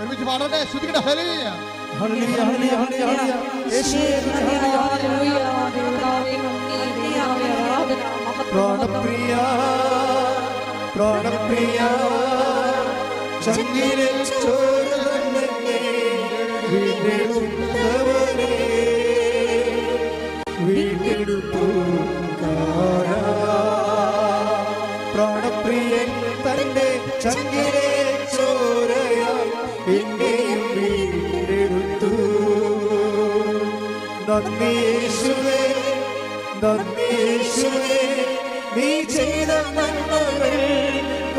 ഒരുമിച്ച് പാടട്ടെ, ശ്രുതിക്കട്ടെ. ഹല്ലേലൂയ ഹല്ലേലൂയ ഹല്ലേലൂയ ഹല്ലേലൂയ യേശുവേ ഹല്ലേലൂയ പ്രാണപ്രിയ പ്രാണപ്രിയ ചങ്ങിലെ ചോരനെ വീണ്ടെടുത്തവനെ വീണ്ടെടുത്തു പ്രാണപ്രിയൻ തന്റെ ചങ്ങിലെ ചോരയായി എന്നെയും വീണ്ടെടുത്തു. നന്ദി യേശുവേ നന്ദി യേശുവേ നീ ചെയ്ത നന്മകൾ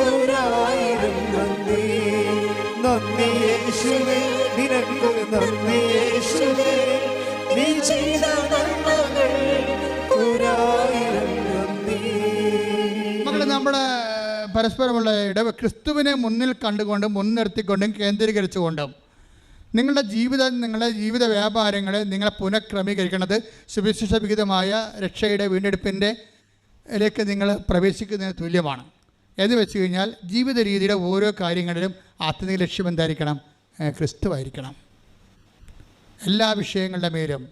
ഒരായിരം നന്ദി. നന്ദി യേശുവേ നിനക്ക് നന്ദി യേശുവേ നീ ചെയ്ത നന്മകൾ ഒരായിരം നന്ദി. മക്കളെ, നമ്മുടെ പരസ്പരമുള്ള ക്രിസ്തുവിനെ മുന്നിൽ കണ്ടുകൊണ്ടും മുൻനിർത്തിക്കൊണ്ടും കേന്ദ്രീകരിച്ചുകൊണ്ടും നിങ്ങളുടെ ജീവിത വ്യാപാരങ്ങളെ നിങ്ങളെ പുനഃക്രമീകരിക്കുന്നത് സുവിശേഷ വിഹിതമായ രക്ഷയുടെ വീണ്ടെടുപ്പിൻ്റെ ലേക്ക് നിങ്ങൾ പ്രവേശിക്കുന്നതിന് തുല്യമാണ്. എന്ന് വെച്ച് കഴിഞ്ഞാൽ ജീവിത രീതിയുടെ ഓരോ കാര്യങ്ങളിലും ആത്യന്തിക ലക്ഷ്യം എന്തായിരിക്കണം? ക്രിസ്തുവായിരിക്കണം എല്ലാ വിഷയങ്ങളുടെ മേലും.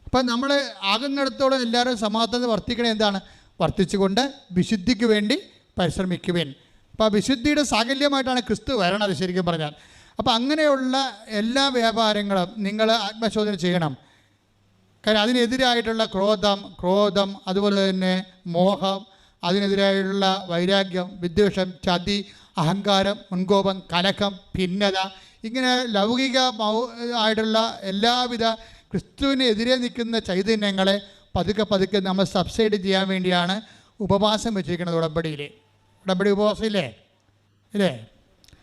അപ്പം നമ്മൾ ആകുന്നിടത്തോളം എല്ലാവരും സമാധാനം വർദ്ധിക്കണേ. എന്താണ്? വർദ്ധിച്ചുകൊണ്ട് വിശുദ്ധിക്ക് വേണ്ടി പരിശ്രമിക്കുവേൻ. അപ്പോൾ ആ വിശുദ്ധിയുടെ സാകല്യമായിട്ടാണ് ക്രിസ്തു വരണത് ശരിക്കും പറഞ്ഞാൽ. അപ്പോൾ അങ്ങനെയുള്ള എല്ലാ വ്യാപാരങ്ങളും നിങ്ങൾ ആത്മശോധന ചെയ്യണം. കാരണം അതിനെതിരായിട്ടുള്ള ക്രോധം അതുപോലെ തന്നെ മോഹം, അതിനെതിരായുള്ള വൈരാഗ്യം, വിദ്വേഷം, ചതി, അഹങ്കാരം, മുൻകോപം, കലഹം, ഭിന്നത, ഇങ്ങനെ ലൗകിക ആയിട്ടുള്ള എല്ലാവിധ ക്രിസ്തുവിനെതിരെ നിൽക്കുന്ന ചൈതന്യങ്ങളെ പതുക്കെ നമ്മൾ സബ്സൈഡ് ചെയ്യാൻ വേണ്ടിയാണ് ഉപവാസം വെച്ചിരിക്കുന്നത്. ഉടമ്പടി ഉപവാസം ഇല്ലേ?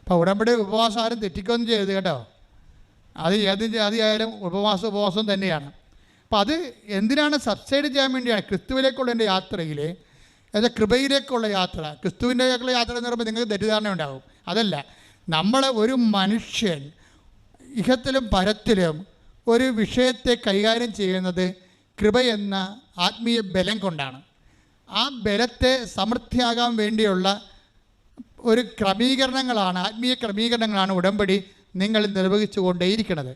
അപ്പോൾ ഉടമ്പടി ഉപവാസം ആരും തെറ്റിക്കൊന്നും ചെയ്യരുത് കേട്ടോ. ആയാലും ഉപവാസം തന്നെയാണ്. അപ്പോൾ അത് എന്തിനാണ്? സബ്സൈഡ് ചെയ്യാൻ വേണ്ടിയാണ്. ക്രിസ്തുവിലേക്കുള്ള എൻ്റെ യാത്രയിൽ, അതായത് കൃപയിലേക്കുള്ള യാത്ര. ക്രിസ്തുവിൻ്റെയൊക്കെയുള്ള യാത്ര എന്ന് പറയുമ്പോൾ നിങ്ങൾക്ക് തെറ്റിദ്ധാരണ ഉണ്ടാകും. അതല്ല, നമ്മളെ ഒരു മനുഷ്യൻ ഇഹത്തിലും പരത്തിലും ഒരു വിഷയത്തെ കൈകാര്യം ചെയ്യുന്നത് കൃപ എന്ന ആത്മീയ ബലം കൊണ്ടാണ്. ആ ബലത്തെ സമൃദ്ധിയാകാൻ വേണ്ടിയുള്ള ഒരു ക്രമീകരണങ്ങളാണ്, ആത്മീയ ക്രമീകരണങ്ങളാണ് ഉടമ്പടി നിങ്ങൾ നിർവഹിച്ചു കൊണ്ടേയിരിക്കുന്നത്.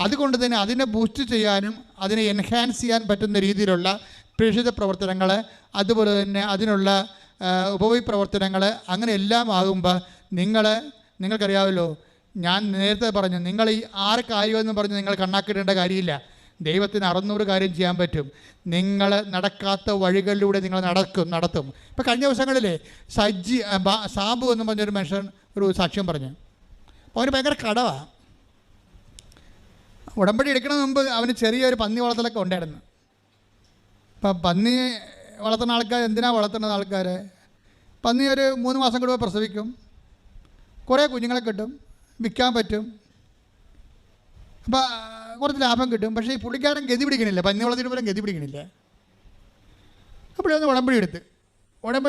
അതുകൊണ്ട് തന്നെ അതിനെ ബൂസ്റ്റ് ചെയ്യാനും അതിനെ എൻഹാൻസ് ചെയ്യാൻ പറ്റുന്ന രീതിയിലുള്ള പ്രേക്ഷിത പ്രവർത്തനങ്ങൾ, അതുപോലെ തന്നെ അതിനുള്ള ഉപവി പ്രവർത്തനങ്ങൾ, അങ്ങനെ എല്ലാം ആകുമ്പോൾ നിങ്ങൾക്കറിയാമല്ലോ, ഞാൻ നേരത്തെ പറഞ്ഞു, നിങ്ങൾ ഈ 6 കാര്യമെന്ന് പറഞ്ഞ് നിങ്ങൾ കണ്ണാക്കിടേണ്ട കാര്യമില്ല. ദൈവത്തിന് 600 കാര്യം ചെയ്യാൻ പറ്റും. നിങ്ങൾ നടക്കാത്ത വഴികളിലൂടെ നിങ്ങൾ നടത്തും. ഇപ്പോൾ കഴിഞ്ഞ ദിവസങ്ങളിലെ സാബു എന്ന് പറഞ്ഞൊരു മനുഷ്യൻ ഒരു സാക്ഷ്യം പറഞ്ഞു. അപ്പോൾ അവന് ഭയങ്കര കടവാണ്. ഉടമ്പടി എടുക്കണ മുമ്പ് അവന് ചെറിയൊരു പന്നി വളർത്തലൊക്കെ ഉണ്ടായിരുന്നു. അപ്പം പന്നി വളർത്തുന്ന ആൾക്കാർ എന്തിനാണ് വളർത്തുന്ന ആൾക്കാർ? പന്നി ഒരു 3 മാസം കൂടുമ്പോൾ പ്രസവിക്കും, കുറേ കുഞ്ഞുങ്ങളെ കിട്ടും, വിൽക്കാൻ പറ്റും, അപ്പോൾ കുറച്ച് ലാഭം കിട്ടും. പക്ഷേ ഈ പുള്ളിക്കാരൻ ഗതി പിടിക്കണില്ല, പന്നി വളർത്തിയിട്ട് പോലും ഗതി പിടിക്കണില്ല. അപ്പോൾ ഒന്ന് ഉടമ്പടി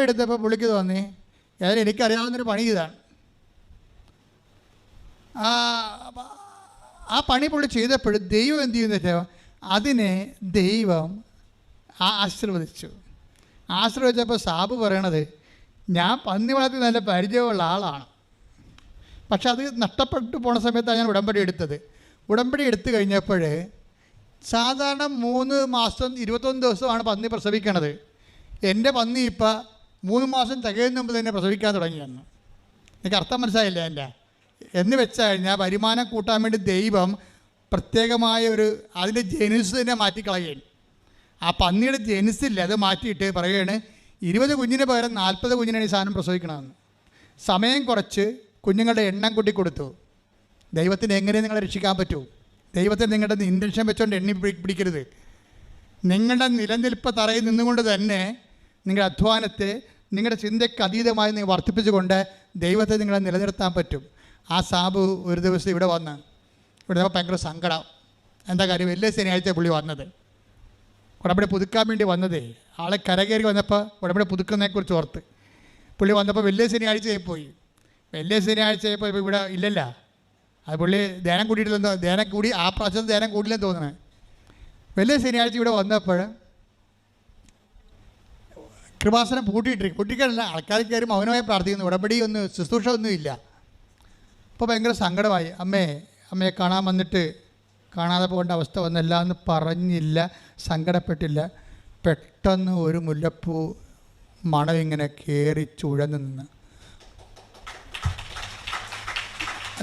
എടുത്തപ്പോൾ പുള്ളിക്ക് തോന്നി, ഏതായാലും എനിക്കറിയാവുന്നൊരു പണി ഇതാണ്. ആ പണി പുള്ളി ചെയ്തപ്പോൾ ദൈവം എന്ത് ചെയ്യുന്ന വെച്ചാൽ അതിനെ ദൈവം ആശീർവദിച്ചപ്പോൾ സാബ് പറയണത്, ഞാൻ പന്നി വളർത്തി നല്ല പരിചയമുള്ള ആളാണ്, പക്ഷെ അത് നഷ്ടപ്പെട്ടു പോണ സമയത്താണ് ഞാൻ ഉടമ്പടി എടുത്തു കഴിഞ്ഞപ്പോൾ സാധാരണ 3 മാസം 21 ദിവസമാണ് പന്നി പ്രസവിക്കണത്. എൻ്റെ പന്നി ഇപ്പം 3 മാസം തികയുന്ന മുമ്പ് തന്നെ പ്രസവിക്കാൻ തുടങ്ങിയെന്ന്. എനിക്ക് അർത്ഥം മനസ്സിലായില്ല എൻ്റെ. എന്ന് വെച്ചാൽ കഴിഞ്ഞാൽ വരുമാനം കൂട്ടാൻ വേണ്ടി ദൈവം പ്രത്യേകമായ അതിൻ്റെ ജനുസ് തന്നെ മാറ്റിക്കളയുകയാണ്. ആ പന്നിയുടെ ജനുസില്ല, അത് മാറ്റിയിട്ട് പറയുകയാണ് 20 കുഞ്ഞിന് പകരം 40 കുഞ്ഞിനാണ് ഈ സാധനം പ്രസവിക്കണമെന്ന്. സമയം കുറച്ച് കുഞ്ഞുങ്ങളുടെ എണ്ണം കൂട്ടി കൊടുത്തു. ദൈവത്തിന് എങ്ങനെ നിങ്ങളെ രക്ഷിക്കാൻ പറ്റൂ? ദൈവത്തിന് നിങ്ങളുടെ ഇൻറ്റൻഷൻ വെച്ചുകൊണ്ട് എണ്ണി പിടിക്കരുത്. നിങ്ങളുടെ നിലനിൽപ്പ് തറയിൽ നിന്നുകൊണ്ട് തന്നെ നിങ്ങളുടെ അധ്വാനത്തെ നിങ്ങളുടെ ചിന്തയ്ക്ക് അതീതമായി നിങ്ങൾ വർദ്ധിപ്പിച്ചുകൊണ്ട് ദൈവത്തെ നിങ്ങളെ നിലനിർത്താൻ പറ്റും. ആ സാബു ഒരു ദിവസം ഇവിടെ ഭയങ്കര സങ്കടം. എന്താ കാര്യം? വലിയ ശനിയാഴ്ച പുള്ളി വന്നത്, ഉടമ്പടി പുതുക്കാൻ വേണ്ടി വന്നതേ. ആളെ കരകയറി വന്നപ്പോൾ ഉടമ്പടി പുതുക്കുന്നതിനെക്കുറിച്ച് ഓർത്ത് പുള്ളി വന്നപ്പോൾ വലിയ ശനിയാഴ്ചയായി പോയി. ഇപ്പോൾ ഇവിടെ ഇല്ലല്ല. അത് പുള്ളി ധ്യാനം കൂടി ആ പ്രാവശ്യത്തെ ധ്യാനം കൂടില്ലെന്ന് തോന്നുന്നത്. വലിയ ശനിയാഴ്ച ഇവിടെ വന്നപ്പോൾ കൃപാസനം പൂട്ടിക്കാനല്ല, ആൾക്കാർ കയറി മൗനമായി പ്രാർത്ഥിക്കുന്നു. ഉടമ്പടി ശുശ്രൂഷ ഒന്നുമില്ല. അപ്പോൾ ഭയങ്കര സങ്കടമായി. അമ്മയെ കാണാൻ വന്നിട്ട് കാണാതെ പോകേണ്ട അവസ്ഥ വന്നില്ല എന്ന് പറഞ്ഞില്ല, സങ്കടപ്പെട്ടില്ല. പെട്ടെന്ന് ഒരു മുല്ലപ്പൂ മണം ഇങ്ങനെ കയറി ചുഴന്ന് നിന്ന്.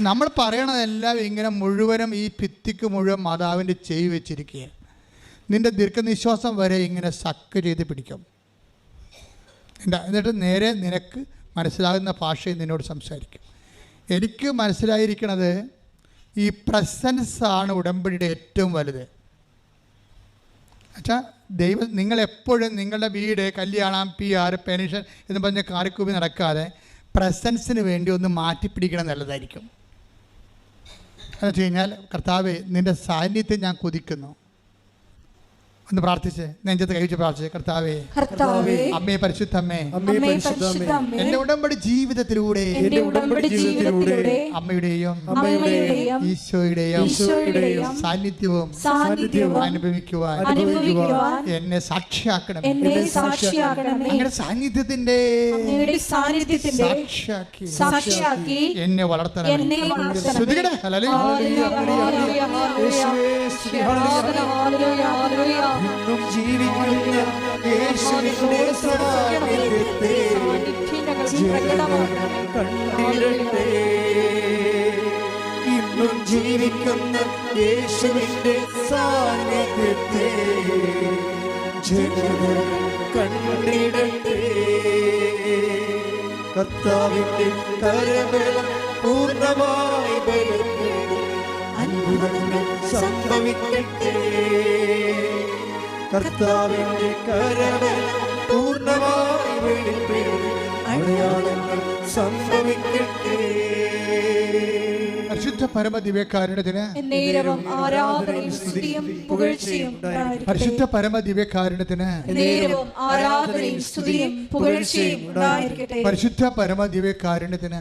നമ്മൾ പറയണതെല്ലാം ഇങ്ങനെ മുഴുവനും ഈ ഭിത്തിക്ക് മുഴുവൻ മാതാവിൻ്റെ ചെയ് വെച്ചിരിക്കുക. നിൻ്റെ ദീർഘനിശ്വാസം വരെ ഇങ്ങനെ സക്ക് ചെയ്ത് പിടിക്കും. എന്നിട്ട് നേരെ നിനക്ക് മനസ്സിലാകുന്ന ഭാഷയിൽ നിന്നോട് സംസാരിക്കും. എനിക്ക് മനസ്സിലായിരിക്കണത് ഈ പ്രസൻസാണ് ഉടമ്പടിയുടെ ഏറ്റവും വലുത്. എന്നുവെച്ചാൽ ദൈവം നിങ്ങളെപ്പോഴും നിങ്ങളുടെ വീട്, കല്യാണം, PR, പെൻഷൻ എന്ന് പറഞ്ഞ് കാറിക്കൂപ്പി നടക്കാതെ പ്രസൻസിന് വേണ്ടി ഒന്ന് മാറ്റിപ്പിടിക്കണം നല്ലതായിരിക്കും. എന്ന് വെച്ച് കഴിഞ്ഞാൽ, കർത്താവേ നിൻ്റെ സാന്നിധ്യം ഞാൻ കൊതിക്കുന്നു. ഒന്ന് പ്രാർത്ഥിച്ച് നെഞ്ചത്ത് കൈവച്ച് പ്രാർത്ഥിച്ച്, കർത്താവേ, അമ്മേ പരിശുദ്ധമ്മേ, എന്റെ ഉടമ്പടി ജീവിതത്തിലൂടെ അമ്മയുടെയും ഈശോയുടെയും സാന്നിധ്യവും അനുഭവിക്കുവാൻ എന്നെ സാക്ഷിയാക്കണം. അങ്ങനെ സാന്നിധ്യത്തിന്റെ സാക്ഷിയാക്കി എന്നെ വളർത്തണം. ഇന്നും ജീവിക്കുന്ന യേശുവിന്റെ സാന്നിധ്യത്തെ കണ്ടിടട്ടെ. ഇന്നും ജീവിക്കുന്ന യേശുവിന്റെ സാന്നിധ്യത്തെ ജനങ്ങൾ കണ്ടിടട്ടെ. കർത്താവിന്റെ കരബലം പൂർണ്ണമായി ബലപ്പെടും. അത്ഭുതങ്ങൾ സംഭവിക്കട്ടെ. കർത്താവിന്റെ കരബലം പൂർണ്ണമായി വെളിപ്പെടും. അടയാളങ്ങൾ സംഭവിക്കട്ടെ. പരിശുദ്ധ പരമദിവ്യകാരുണ്യത്തിന് ആരാധനയും സ്തുതിയും പുകഴ്ചയും ഉണ്ടായിരിക്കട്ടെ. പരിശുദ്ധ പരമദിവ്യകാരുണ്യത്തിന് ആരാധനയും സ്തുതിയും പുകഴ്ചയും ഉണ്ടായിരിക്കട്ടെ. പരിശുദ്ധ പരമദിവ്യകാരുണ്യത്തിന്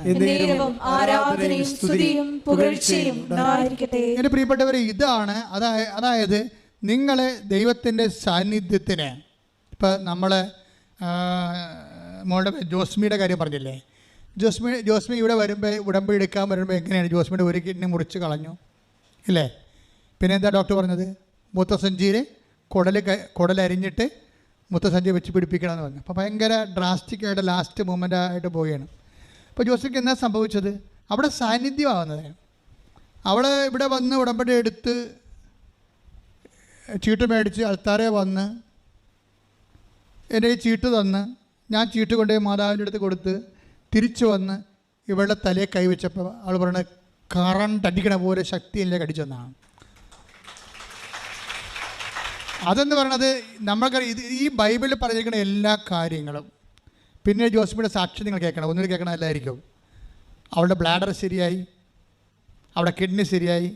ആരാധനയും സ്തുതിയും പുകഴ്ചയും ഉണ്ടായിരിക്കട്ടെ. എൻ്റെ പ്രിയപ്പെട്ടവരെ, ഇതാണ് അതായത് നിങ്ങളെ ദൈവത്തിൻ്റെ സാന്നിധ്യത്തിന്. ഇപ്പം നമ്മൾ മോളുടെ ജോസ്മിയുടെ കാര്യം പറഞ്ഞില്ലേ, ജോസ്മി ഇവിടെ വരുമ്പോൾ ഉടമ്പടി എടുക്കാൻ വരുമ്പോൾ എങ്ങനെയാണ് ജോസ്മിയുടെ ഒരു കിഡ്നി മുറിച്ച് കളഞ്ഞു ഇല്ലേ? പിന്നെ എന്താ ഡോക്ടർ പറഞ്ഞത്? മൂത്രസഞ്ചിയിൽ കുടലരിഞ്ഞിട്ട് മൂത്രസഞ്ചി വെച്ച് പിടിപ്പിക്കണമെന്ന് പറഞ്ഞു. അപ്പോൾ ഭയങ്കര ഡ്രാസ്റ്റിക്കായിട്ട് ലാസ്റ്റ് മൂമെൻ്റ് ആയിട്ട് പോവുകയാണ്. അപ്പോൾ ജോസ്മിക്ക് എന്താ സംഭവിച്ചത്? അവിടെ സാന്നിധ്യമാവുന്നത്. അവൾ ഇവിടെ വന്ന് ഉടമ്പടി എടുത്ത് ചീട്ട് മേടിച്ച് അൾത്താരെ വന്ന് എൻ്റെ ഈ ചീട്ട് തന്ന് ഞാൻ ചീട്ട് കൊണ്ടുപോയി മാതാവിൻ്റെ അടുത്ത് കൊടുത്ത് തിരിച്ചു വന്ന് ഇവളുടെ തലയെ കൈവച്ചപ്പോൾ അവൾ പറയുന്നത് കറണ്ട് അടിക്കണ പോലെ ശക്തിയിലേക്ക് അടിച്ചെന്നാണ്. അതെന്ന് പറയണത് നമ്മൾക്ക് ഈ ബൈബിളിൽ പറഞ്ഞിരിക്കുന്ന എല്ലാ കാര്യങ്ങളും. പിന്നെ ജോസ്മിയുടെ സാക്ഷി നിങ്ങൾ കേൾക്കണം, ഒന്നുകൂടി കേൾക്കണം എല്ലായിരിക്കും. അവളുടെ ബ്ലാഡർ ശരിയായി, അവളുടെ കിഡ്നി ശരിയായി,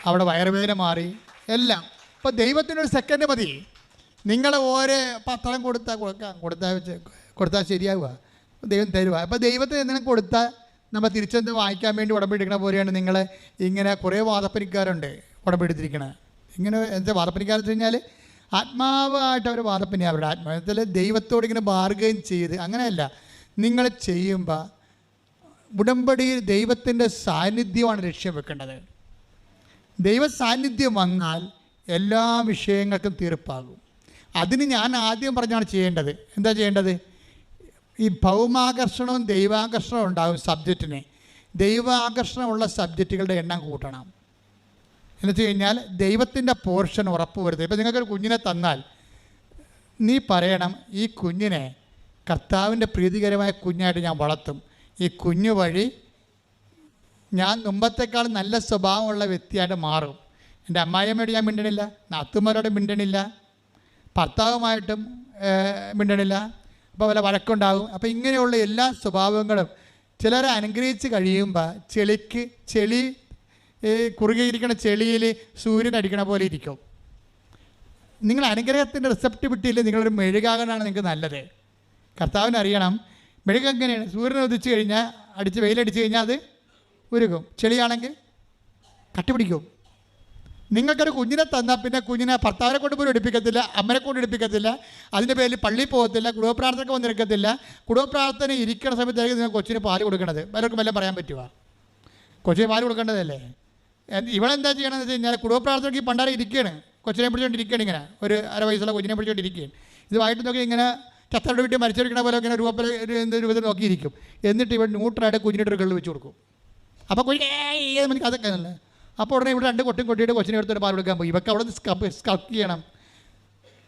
അവളുടെ വയറുവേദന മാറി, എല്ലാം. ഇപ്പോൾ ദൈവത്തിനൊരു സെക്കൻഡ് മതി. നിങ്ങൾ ഓരോ പത്രം കൊടുത്താൽ ശരിയാവുക, ദൈവം തരുക. അപ്പോൾ ദൈവത്തിന് എന്തെങ്കിലും കൊടുത്താൽ നമ്മൾ തിരിച്ചെന്ത് വാങ്ങിക്കാൻ വേണ്ടി ഉടമ്പെടുക്കണ പോലെയാണ് നിങ്ങൾ ഇങ്ങനെ കുറേ വാദപ്പനിക്കാരുണ്ട് ഉടമ്പെടുത്തിരിക്കണത്. ഇങ്ങനെ എന്താ വാദപ്പനിക്കാരെന്ന് വെച്ച് കഴിഞ്ഞാൽ ആത്മാവായിട്ട് അവർ വാദപ്പനി, അവരുടെ ആത്മാവത്തിൽ ദൈവത്തോട് ഇങ്ങനെ ബാർഗൈൻ ചെയ്ത് അങ്ങനെയല്ല. നിങ്ങൾ ചെയ്യുമ്പോൾ ഉടമ്പടിയിൽ ദൈവത്തിൻ്റെ സാന്നിധ്യമാണ് ലക്ഷ്യം വെക്കേണ്ടത്. ദൈവ സാന്നിധ്യം വന്നാൽ എല്ലാ വിഷയങ്ങൾക്കും തീർപ്പാകും. അതിന് ഞാൻ ആദ്യം പറഞ്ഞാണ് ചെയ്യേണ്ടത്. എന്താ ചെയ്യേണ്ടത്? ഈ ഭൗമാകർഷണവും ദൈവാകർഷണവും ഉണ്ടാകും സബ്ജക്റ്റിന്. ദൈവാകർഷണമുള്ള സബ്ജക്റ്റുകളുടെ എണ്ണം കൂട്ടണം. എന്ന് വെച്ച് കഴിഞ്ഞാൽ ദൈവത്തിൻ്റെ പോർഷൻ ഉറപ്പ് വരുത്തുക. ഇപ്പം നിങ്ങൾക്കൊരു കുഞ്ഞിനെ തന്നാൽ നീ പറയണം, ഈ കുഞ്ഞിനെ കർത്താവിൻ്റെ പ്രീതികരമായ കുഞ്ഞായിട്ട് ഞാൻ വളർത്തും. ഈ കുഞ്ഞു വഴി ഞാൻ മുമ്പത്തേക്കാൾ നല്ല സ്വഭാവമുള്ള വ്യക്തിയായിട്ട് മാറും. എൻ്റെ അമ്മായിയമ്മയോട് ഞാൻ മിണ്ടണില്ല, നാത്തുമാരോട് മിണ്ടണില്ല, ഭർത്താവുമായിട്ടും മിണ്ടണില്ല. അപ്പോൾ വല്ല വഴക്കുണ്ടാകും. അപ്പോൾ ഇങ്ങനെയുള്ള എല്ലാ സ്വഭാവങ്ങളും ചിലരെ അനുഗ്രഹിച്ച് കഴിയുമ്പോൾ ചെളി കുറുകിയിരിക്കുന്ന ചെളിയിൽ സൂര്യൻ അടിക്കണ പോലെ ഇരിക്കും. നിങ്ങൾ അനുഗ്രഹത്തിൻ്റെ റിസപ്റ്റിവിറ്റിയിൽ നിങ്ങളൊരു മെഴുകാകനാണ് നിങ്ങൾക്ക് നല്ലത്. കർത്താവിന് അറിയണം മെഴുക എങ്ങനെയാണ്. സൂര്യനെ ഉദിച്ച് കഴിഞ്ഞാൽ വെയിലടിച്ച് കഴിഞ്ഞാൽ അത് ഉരുകും. ചെളിയാണെങ്കിൽ കട്ടിപിടിക്കും. നിങ്ങൾക്കൊരു കുഞ്ഞിനെ തന്നാൽ പിന്നെ കുഞ്ഞിനെ ഭർത്താവിനെ കൊണ്ട് പോലും എടുപ്പിക്കത്തില്ല, അമ്മനെ കൊണ്ട് എടുപ്പിക്കത്തില്ല, അതിൻ്റെ പേരിൽ പള്ളിയിൽ പോകത്തില്ല, കുടുംബപ്രാർത്ഥനയ്ക്ക് വന്നിരിക്കത്തില്ല. കുടുംബപ്രാർത്ഥന ഇരിക്കുന്ന സമയത്തായിരിക്കും നിങ്ങൾ കൊച്ചിന് പാല് കൊടുക്കണത്. പലർക്കും വല്ലതും പറയാൻ പറ്റുമോ? കൊച്ചിന് പാല് കൊടുക്കേണ്ടതല്ലേ? ഇവളെന്താ ചെയ്യണമെന്ന് വെച്ച് കഴിഞ്ഞാൽ കുടുംബ പ്രാർത്ഥനയ്ക്ക് ഈ പണ്ടാരം ഇരിക്കുകയാണ്, കൊച്ചിനെ പിടിച്ചുകൊണ്ടിരിക്കുകയാണ്, ഇങ്ങനെ ഒരു 1/2 വയസ്സുള്ള കൊച്ചിനെ പിടിച്ചുകൊണ്ടിരിക്കുകയാണ്. ഇത് വായിട്ട് നോക്കി ഇങ്ങനെ ചത്തയുടെ വീട്ടിൽ മരിച്ചിരിക്കണ പോലെ ഇങ്ങനെ രൂപത്തിൽ നോക്കിയിരിക്കും. എന്നിട്ട് ഇവിടെ ന്യൂട്രായിട്ട് കുഞ്ഞിൻ്റെ ഒരു കള്ള് വെച്ച് കൊടുക്കും. അപ്പോൾ കുഞ്ഞേ എനിക്ക് അതൊക്കെ അല്ലേ. അപ്പോൾ ഉടനെ ഇവിടെ 2 കൊട്ടും കൊട്ടിയിട്ട് കൊച്ചിനെ എടുത്തിട്ട് പാൽ കൊടുക്കാൻ പോയി. ഇവർക്ക് അവിടെ സ്കൾക്ക് ചെയ്യണം.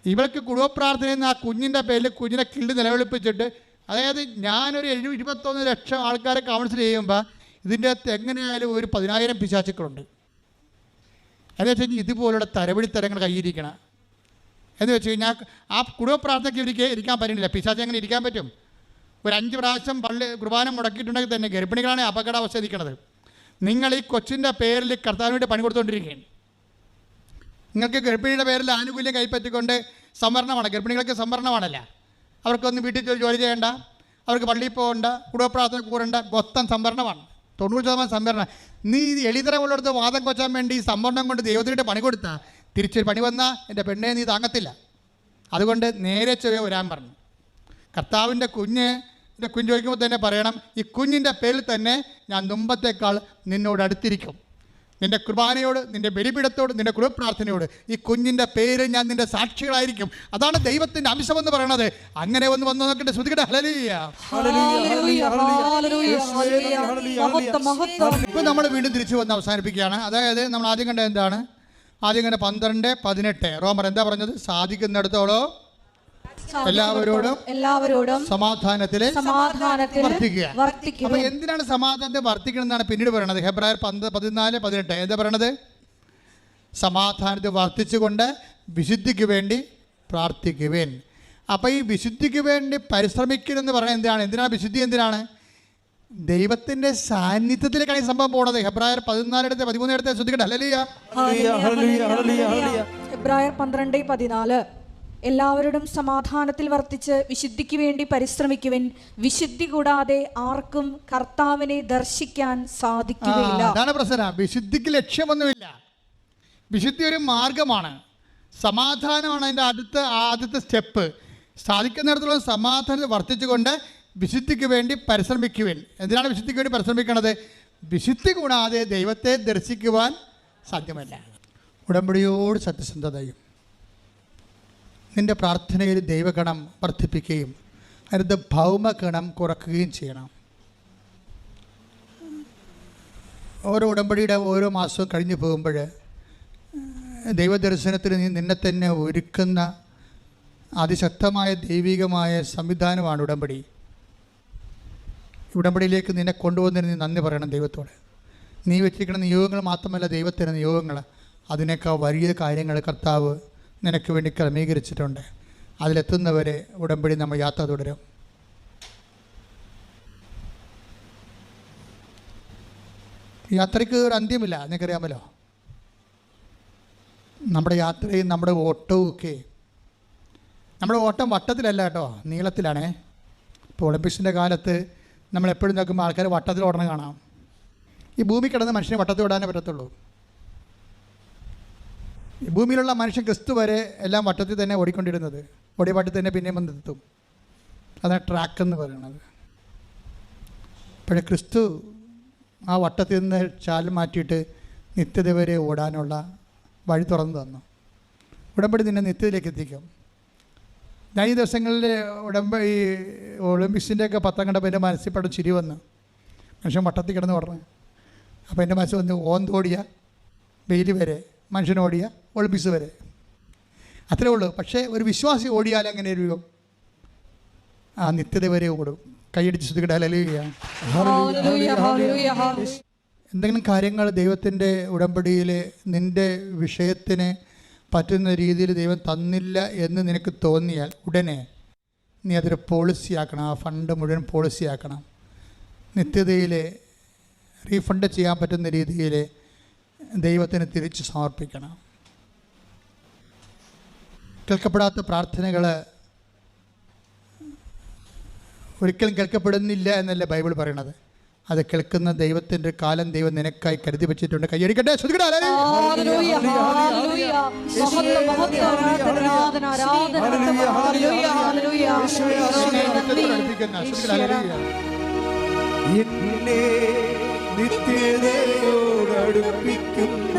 ഇവർക്ക് കുടുംബ പ്രാർത്ഥനയിൽ നിന്ന് ആ കുഞ്ഞിൻ്റെ പേരിൽ കുഞ്ഞിനെ കിള്ളി നിലവിളിപ്പിച്ചിട്ട്, അതായത് ഞാനൊരു 21 ലക്ഷം ആൾക്കാരെ കൗൺസിൽ ചെയ്യുമ്പോൾ ഇതിൻ്റെ അകത്ത് എങ്ങനെയായാലും ഒരു 10,000 പിശാചുക്കളുണ്ട്. എന്ന് വെച്ച് കഴിഞ്ഞാൽ ഇതുപോലുള്ള തരവിടിത്തരങ്ങൾ കയ്യിരിക്കണം. എന്ന് വെച്ച് കഴിഞ്ഞാൽ ആ കുടുംബ പ്രാർത്ഥനയ്ക്ക് ഇരിക്കാൻ പറ്റുന്നില്ല. പിശാച് എങ്ങനെ ഇരിക്കാൻ പറ്റും? ഒരു 5 പ്രാവശ്യം കുർബാന മുടക്കിയിട്ടുണ്ടെങ്കിൽ തന്നെ ഗർഭിണികളാണ് അപകടാവസ്ഥ ഇരിക്കുന്നത്. നിങ്ങൾ ഈ കൊച്ചിൻ്റെ പേരിൽ കർത്താവിന് വേണ്ടി പണി കൊടുത്തുകൊണ്ടിരിക്കുകയാണ്. നിങ്ങൾക്ക് ഗർഭിണിയുടെ പേരിൽ ആനുകൂല്യം കൈപ്പറ്റിക്കൊണ്ട് സംവരണമാണ്. ഗർഭിണികൾക്ക് സംവരണമാണല്ല. അവർക്കൊന്നും വീട്ടിൽ ജോലി ചെയ്യേണ്ട, അവർക്ക് പള്ളിയിൽ പോകേണ്ട, കുടുംബ പ്രാർത്ഥന കൂടേണ്ട, മൊത്തം സംവരണമാണ്. 90% സംവരണം. നീ എളിതരമുള്ളിടത്ത് വാദം കൊച്ചാൻ വേണ്ടി ഈ സംവരണം കൊണ്ട് ദൈവത്തിൻ്റെ പണി കൊടുത്താൽ തിരിച്ചൊരു പണി വന്നാൽ എൻ്റെ പെണ്ണെ നീ താങ്ങത്തില്ല. അതുകൊണ്ട് നേരെ ചെറിയ വരാൻ പറഞ്ഞു. കർത്താവിൻ്റെ കുഞ്ഞിൻ്റെ കുഞ്ഞ് ചോദിക്കുമ്പോൾ തന്നെ പറയണം, ഈ കുഞ്ഞിൻ്റെ പേരിൽ തന്നെ ഞാൻ മുമ്പത്തേക്കാൾ നിന്നോട് അടുത്തിരിക്കും. നിൻ്റെ കുർബാനയോട്, നിൻ്റെ ബലിപീഠത്തോട്, നിൻ്റെ കുടുംബപ്രാർത്ഥനയോട് ഈ കുഞ്ഞിൻ്റെ പേര് ഞാൻ നിൻ്റെ സാക്ഷികളായിരിക്കും. അതാണ് ദൈവത്തിൻ്റെ അംശമെന്ന് പറയണത്. അങ്ങനെ വന്ന് നോക്കട്ടെ. ശ്രുതികട്ടെ ഹല്ലേലൂയ. ഇപ്പോൾ നമ്മൾ വീണ്ടും തിരിച്ചു വന്ന് അവസാനിപ്പിക്കുകയാണ്. അതായത് നമ്മൾ ആദ്യം കണ്ട എന്താണ്? ആദ്യം കണ്ട 12:18 റോമർ എന്താ പറഞ്ഞത്? സാധിക്കുന്നിടത്തോളം എല്ലാവരോടും സമാധാനത്തില് വർദ്ധിക്കുക. അപ്പൊ എന്തിനാണ് സമാധാനത്തെ വർദ്ധിക്കണം എന്നാണ് പിന്നീട് പറയണത്. ഹെബ്രായർ 14:18 എന്താ പറയണത്? സമാധാനത്തെ വർദ്ധിച്ചുകൊണ്ട് വിശുദ്ധിക്ക് വേണ്ടി പ്രാർത്ഥിക്കുവേൻ. അപ്പോൾ ഈ വിശുദ്ധിക്ക് വേണ്ടി പരിശ്രമിക്കണമെന്ന് പറയുന്നത് എന്തിനാണ് വിശുദ്ധി? എന്തിനാണ്? ദൈവത്തിന്റെ സാന്നിധ്യത്തിലേക്കാണ് ഈ സംഭവം പോണത്. ഹെബ്രായർ 14:13 ശ്രദ്ധിക്കട്ടെ. ഹല്ലേലൂയ. ഹെബ്രായർ 12:14 എല്ലാവരോടും സമാധാനത്തിൽ വർത്തിച്ച് വിശുദ്ധിക്ക് വേണ്ടി പരിശ്രമിക്കുവിൻ. വിശുദ്ധി കൂടാതെ ആർക്കും കർത്താവിനെ ദർശിക്കാൻ സാധിക്കുകയില്ല. അതാണ് പ്രശ്നം. വിശുദ്ധിക്ക് ലക്ഷ്യമൊന്നുമില്ല. വിശുദ്ധി ഒരു മാർഗമാണ്. സമാധാനമാണ് അതിൻ്റെ ആദ്യത്തെ സ്റ്റെപ്പ്. സാധിക്കുന്നിടത്തോളം സമാധാനത്തിൽ വർത്തിച്ചുകൊണ്ട് വിശുദ്ധിക്ക് വേണ്ടി പരിശ്രമിക്കുവിൻ. എന്തിനാണ് വിശുദ്ധിക്ക് വേണ്ടി പരിശ്രമിക്കുന്നത്? വിശുദ്ധി കൂടാതെ ദൈവത്തെ ദർശിക്കുവാൻ സാധ്യമല്ല. ഉടമ്പടിയോട് സത്യസന്ധതയും നിൻ്റെ പ്രാർത്ഥനയിൽ ദൈവഗണം വർദ്ധിപ്പിക്കുകയും അതിൻ്റെ ഭൗമഗണം കുറയ്ക്കുകയും ചെയ്യണം. ഓരോ ഉടമ്പടിയുടെ ഓരോ മാസവും കഴിഞ്ഞു പോകുമ്പോൾ ദൈവദർശനത്തിന് നീ നിന്നെ തന്നെ ഒരുക്കുന്ന അതിശക്തമായ ദൈവികമായ സംവിധാനമാണ് ഉടമ്പടി. ഉടമ്പടിയിലേക്ക് നിന്നെ കൊണ്ടുപോകുന്നതിന് നീ നന്ദി പറയണം ദൈവത്തോട്. നീ വെച്ചിരിക്കുന്ന നിയോഗങ്ങൾ മാത്രമല്ല, ദൈവത്തിൻ്റെ നിയോഗങ്ങൾ, അതിനേക്കാൾ വലിയ കാര്യങ്ങൾ കർത്താവ് നിനക്ക് വേണ്ടി ക്രമീകരിച്ചിട്ടുണ്ട്. അതിലെത്തുന്നവരെ ഉടമ്പടി നമ്മൾ യാത്ര തുടരും. യാത്രയ്ക്ക് ഒരു അന്ത്യമില്ല, നിനക്കറിയാമല്ലോ. നമ്മുടെ യാത്രയും നമ്മുടെ ഓട്ടവും ഒക്കെ, നമ്മുടെ ഓട്ടം വട്ടത്തിലല്ല കേട്ടോ, നീളത്തിലാണേ. ഇപ്പോൾ ഒളിമ്പിക്സിൻ്റെ കാലത്ത് നമ്മളെപ്പോഴും നോക്കുമ്പോൾ ആൾക്കാർ വട്ടത്തിൽ ഓടണം കാണാം. ഈ ഭൂമി കിടന്ന് മനുഷ്യനെ വട്ടത്തിൽ ഓടാനേ പറ്റത്തുള്ളൂ. ഈ ഭൂമിയിലുള്ള മനുഷ്യൻ ക്രിസ്തു വരെ എല്ലാം വട്ടത്തിൽ തന്നെ ഓടിക്കൊണ്ടിരുന്നത്. ഓടിയ പാട്ടിൽ തന്നെ പിന്നെയും വന്നെത്തും. അതാണ് ട്രാക്ക് എന്ന് പറയുന്നത്. പക്ഷേ ക്രിസ്തു ആ വട്ടത്തിൽ നിന്ന് ചാൽ മാറ്റിയിട്ട് നിത്യത വരെ ഓടാനുള്ള വഴി തുറന്നു തന്നു. ഉടമ്പടി നിന്നെ നിത്യതയിലേക്ക് എത്തിക്കും. ഞാൻ ഈ ദിവസങ്ങളിൽ ഈ ഒളിമ്പിക്സിൻ്റെയൊക്കെ പത്തം കണ്ടപ്പോൾ എൻ്റെ മനസ്സിൽ പെടും ചിരി വന്നു. മനുഷ്യൻ വട്ടത്തിൽ കിടന്ന് ഓടണം. അപ്പോൾ എൻ്റെ മനസ്സിൽ വന്ന് ഓന്തോടിയ വെയിൽ വരെ, മനുഷ്യനോടിയ ഒളിമ്പിക്സ് വരെ, അത്രേ ഉള്ളൂ. പക്ഷേ ഒരു വിശ്വാസി ഓടിയാൽ അങ്ങനെ ഒരു ആ നിത്യത വരെ ഓടും. കൈയടിച്ച് ശ്രദ്ധിക്കട്ടെ. ഹല്ലേലൂയ. എന്തെങ്കിലും കാര്യങ്ങൾ ദൈവത്തിൻ്റെ ഉടമ്പടിയിൽ നിൻ്റെ വിഷയത്തിന് പറ്റുന്ന രീതിയിൽ ദൈവം തന്നില്ല എന്ന് നിനക്ക് തോന്നിയാൽ ഉടനെ നീ അതൊരു പോളിസിയാക്കണം. ആ ഫണ്ട് മുഴുവൻ പോളിസിയാക്കണം. നിത്യതയിൽ റീഫണ്ട് ചെയ്യാൻ പറ്റുന്ന രീതിയിൽ ദൈവത്തിന് തിരിച്ച് സമർപ്പിക്കണം. കേൾക്കപ്പെടാത്ത പ്രാർത്ഥനകൾ ഒരിക്കലും കേൾക്കപ്പെടുന്നില്ല എന്നല്ല ബൈബിൾ പറയണത്. അത് കേൾക്കുന്ന ദൈവത്തിൻ്റെ കാലം ദൈവം നിനക്കായി കരുതി വെച്ചിട്ടുണ്ട്. കൈയടിക്കട്ടെ. നിത്യതയോടടുപ്പിക്കുന്ന